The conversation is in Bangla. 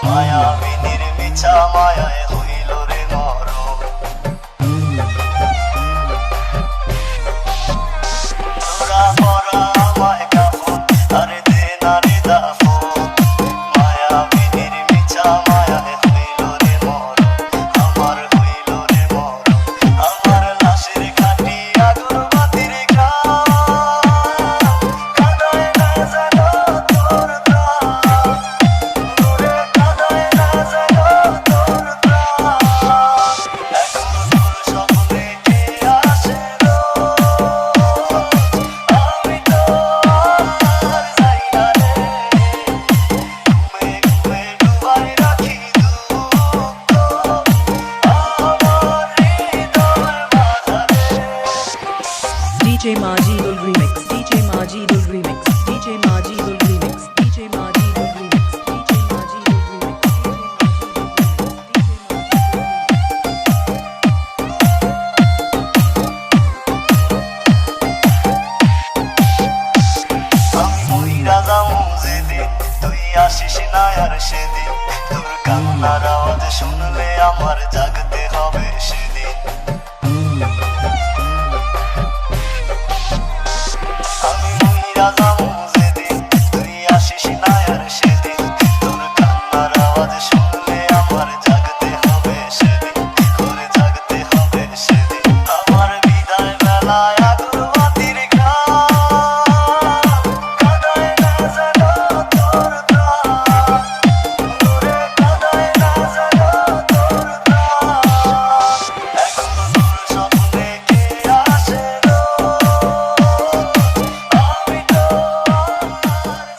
মায়াবিনীর মিছা মায়ায় হইল রে মরণ। তোরা পরা আমায় কাফন আর দে না রে দাফন। মায়াবিনীর মিছা মায়ায় হইল রে মরণ, আমার হইল রে মরণ। আমার লাশের ঘাটি আগরবাতির ঘ্রাণ, কাঁদায় না যেন তোর প্রাণ। DJ Majidul Remix, DJ Majidul Remix, DJ Majidul Remix, DJ Majidul Remix, DJ Majidul Remix, আমি মইরা যামু যেদিন, তুই আসিস না আর সেদিন। তোর কান্নার আওয়াজ শুনলে আমার জাগতে হবে সে